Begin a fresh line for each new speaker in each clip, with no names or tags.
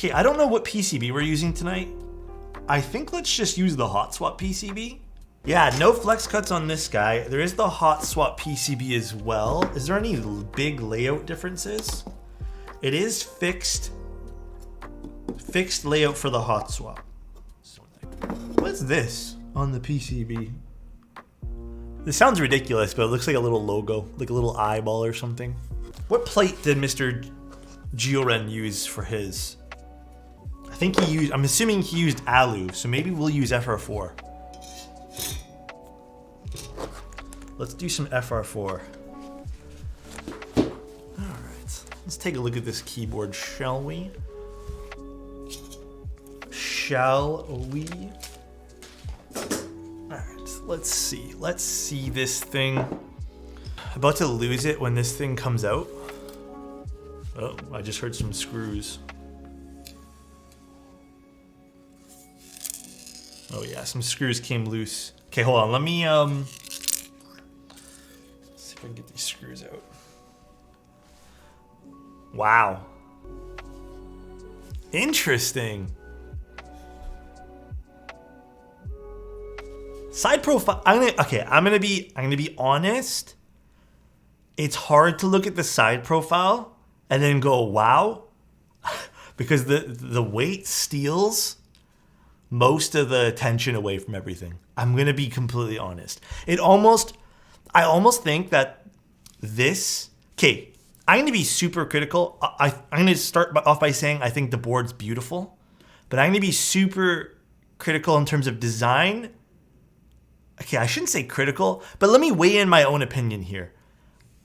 Okay, I don't know what PCB we're using tonight. I think let's just use the hot swap PCB. Yeah, no flex cuts on this guy. There is the hot swap PCB as well. Is there any big layout differences? It is fixed layout for the hot swap. What's this on the PCB? This sounds ridiculous, but it looks like a little logo, like a little eyeball or something. What plate did Mr. Georen use for his? I think he used, I'm assuming he used alu, so maybe we'll use FR4. Let's do some FR4. All right, let's take a look at this keyboard, shall we? Shall we? All right, let's see this thing. About to lose it when this thing comes out. Oh, I just heard some screws. Oh yeah, some screws came loose. Okay, hold on, let me see if I can get these screws out. Wow. Interesting. Side profile, I'm gonna be honest. It's hard to look at the side profile and then go, wow, because the weight steals most of the attention away from everything. I'm gonna be completely honest. I almost think that this, okay, I'm gonna be super critical. I'm gonna start off by saying I think the board's beautiful, but I'm gonna be super critical in terms of design. Okay, I shouldn't say critical, but let me weigh in my own opinion here.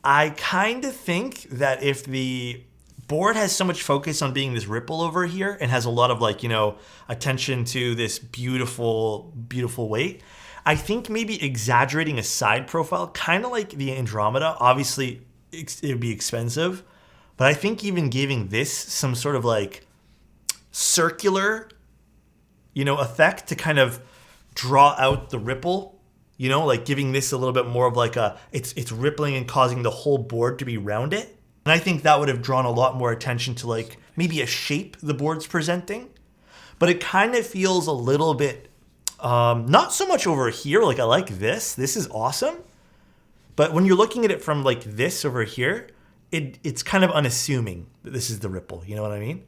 I kind of think that if the board has so much focus on being this ripple over here and has a lot of like, you know, attention to this beautiful, beautiful weight, I think maybe exaggerating a side profile, kind of like the Andromeda, obviously it would be expensive, but I think even giving this some sort of like circular, you know, effect to kind of draw out the ripple, you know, like giving this a little bit more of like a, it's rippling and causing the whole board to be rounded. And I think that would have drawn a lot more attention to like maybe a shape the board's presenting. But it kind of feels a little bit, not so much over here, like I like this is awesome. But when you're looking at it from like this over here, it's kind of unassuming that this is the ripple, you know what I mean?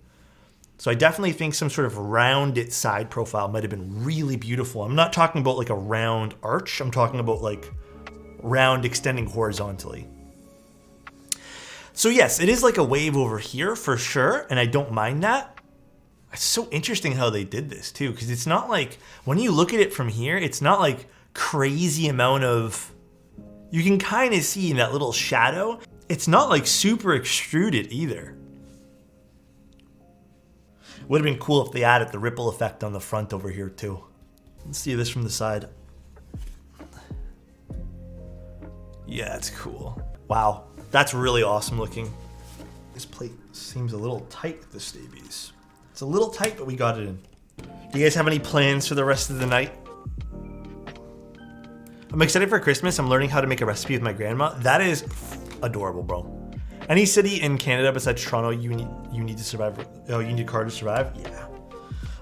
So I definitely think some sort of rounded side profile might have been really beautiful. I'm not talking about like a round arch. I'm talking about like round extending horizontally. So yes, it is like a wave over here for sure, and I don't mind that. It's so interesting how they did this too, because it's not like, when you look at it from here, it's not like crazy amount of, you can kind of see in that little shadow. It's not like super extruded either. Would have been cool if they added the ripple effect on the front over here too. Let's see this from the side. Yeah, it's cool. Wow, that's really awesome looking. This plate seems a little tight with the stabies. It's a little tight, but we got it in. Do you guys have any plans for the rest of the night? I'm excited for Christmas. I'm learning how to make a recipe with my grandma. That is adorable, bro. Any city in Canada besides Toronto, you need to survive. Oh, you need a car to survive? Yeah.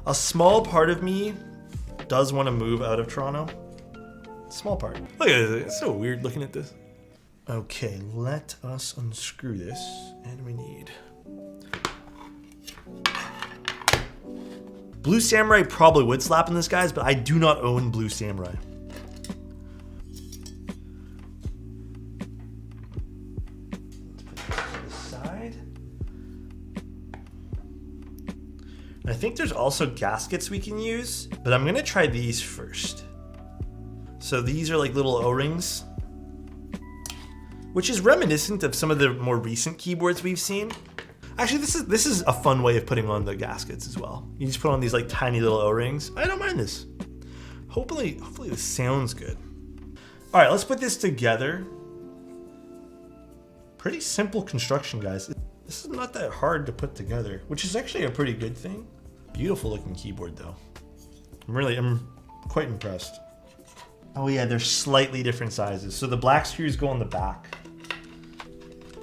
A small part of me does want to move out of Toronto. Small part. Look at this. It's so weird looking at this. Okay, let us unscrew this. And we need... Blue Samurai probably would slap in this, guys, but I do not own Blue Samurai. I think there's also gaskets we can use, but I'm gonna try these first. So these are like little O-rings, which is reminiscent of some of the more recent keyboards we've seen. Actually, this is a fun way of putting on the gaskets as well. You just put on these like tiny little O-rings. I don't mind this. Hopefully this sounds good. All right, let's put this together. Pretty simple construction, guys. This is not that hard to put together, which is actually a pretty good thing. Beautiful looking keyboard though. I'm quite impressed. Oh yeah, they're slightly different sizes. So the black screws go on the back.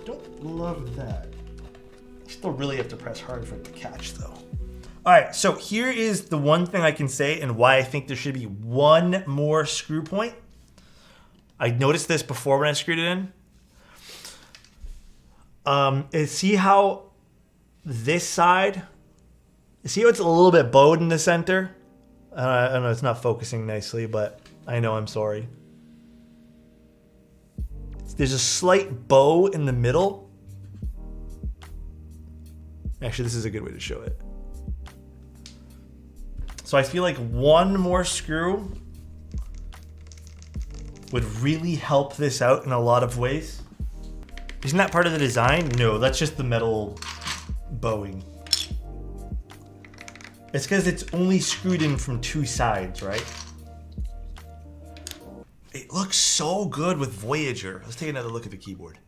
Don't love that. You still really have to press hard for it to catch though. All right, so here is the one thing I can say and why I think there should be one more screw point. I noticed this before when I screwed it in. See how this side, see how it's a little bit bowed in the center? I know it's not focusing nicely, but I know, I'm sorry. There's a slight bow in the middle. Actually, this is a good way to show it. So I feel like one more screw would really help this out in a lot of ways. Isn't that part of the design? No, that's just the metal bowing. It's because it's only screwed in from two sides, right? It looks so good with Voyager. Let's take another look at the keyboard.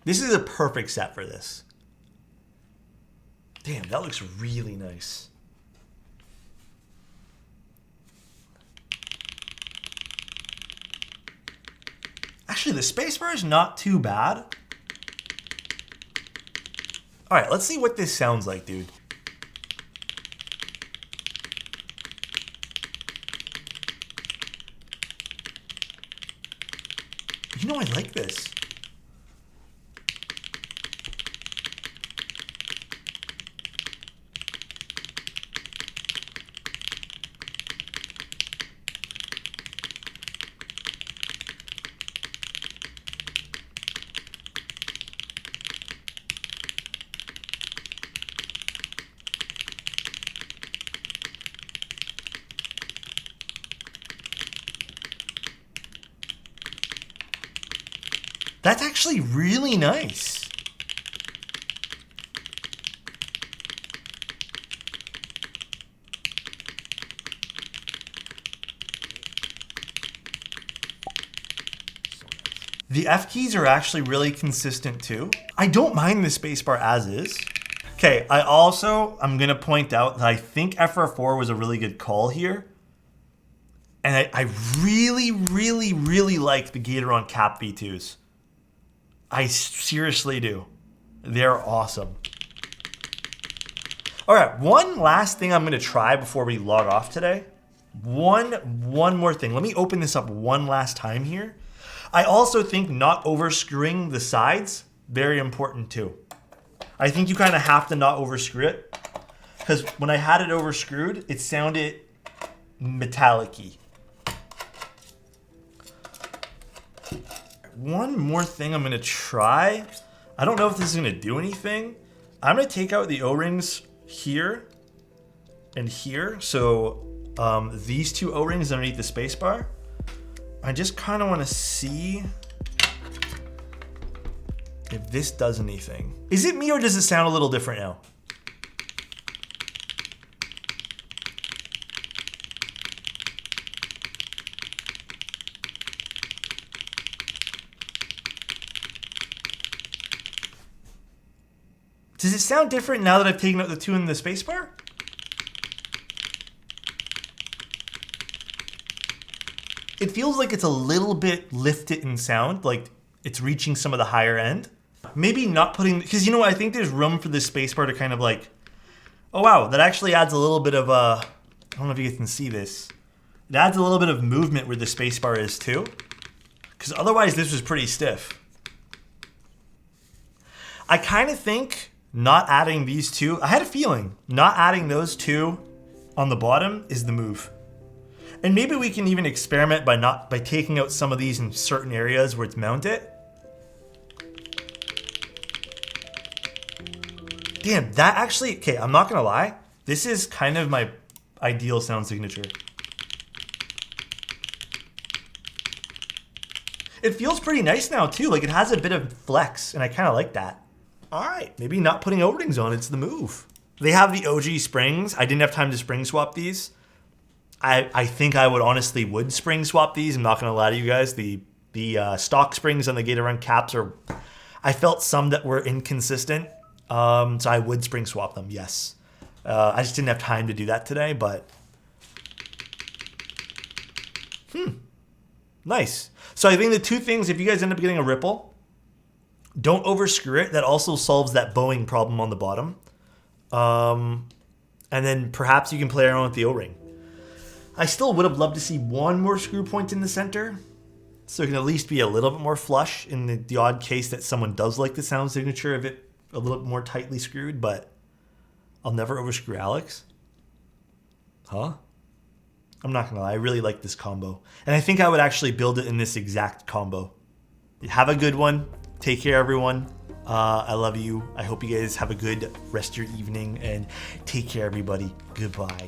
This is a perfect set for this. Damn, that looks really nice. Actually, the spacebar is not too bad. All right, let's see what this sounds like, dude. You know, I like this. That's actually really nice. The F keys are actually really consistent too. I don't mind the spacebar as is. Okay, I'm gonna point out that I think FR4 was a really good call here. And I really, really, really like the Gatoron Cap V2s. I seriously do. They're awesome. All right, one last thing I'm gonna try before we log off today. One more thing. Let me open this up one last time here. I also think not overscrewing the sides, very important too. I think you kind of have to not overscrew it, because when I had it overscrewed, it sounded metallic-y. One more thing I'm gonna try. I don't know if this is gonna do anything. I'm gonna take out the O-rings here and here. So these two O-rings underneath the spacebar. I just kind of want to see if this does anything. Is it me or does it sound a little different now? Does it sound different now that I've taken out the two in the spacebar? It feels like it's a little bit lifted in sound, like it's reaching some of the higher end. Maybe not putting, because you know what, I think there's room for this spacebar to kind of like, oh wow, that actually adds a little bit of I don't know if you guys can see this. It adds a little bit of movement where the spacebar is too. Because otherwise this was pretty stiff. I kind of think not adding these two, I had a feeling not adding those two on the bottom is the move. And maybe we can even experiment by taking out some of these in certain areas where it's mounted. Damn, that actually, okay, I'm not gonna lie. This is kind of my ideal sound signature. It feels pretty nice now too. Like it has a bit of flex and I kind of like that. All right, maybe not putting O-rings on, it's the move. They have the OG springs. I didn't have time to spring swap these. I think I honestly would spring swap these. I'm not gonna lie to you guys. The stock springs on the Gatoron caps are, I felt some that were inconsistent. So I would spring swap them, yes. I just didn't have time to do that today, but. Nice. So I think the two things, if you guys end up getting a Ripple, don't overscrew it. That also solves that bowing problem on the bottom. And then perhaps you can play around with the O-ring. I still would have loved to see one more screw point in the center, so it can at least be a little bit more flush in the odd case that someone does like the sound signature of it a little bit more tightly screwed, but I'll never overscrew Alex. Huh? I'm not gonna lie, I really like this combo. And I think I would actually build it in this exact combo. Have a good one. Take care, everyone. I love you. I hope you guys have a good rest of your evening, and take care, everybody. Goodbye.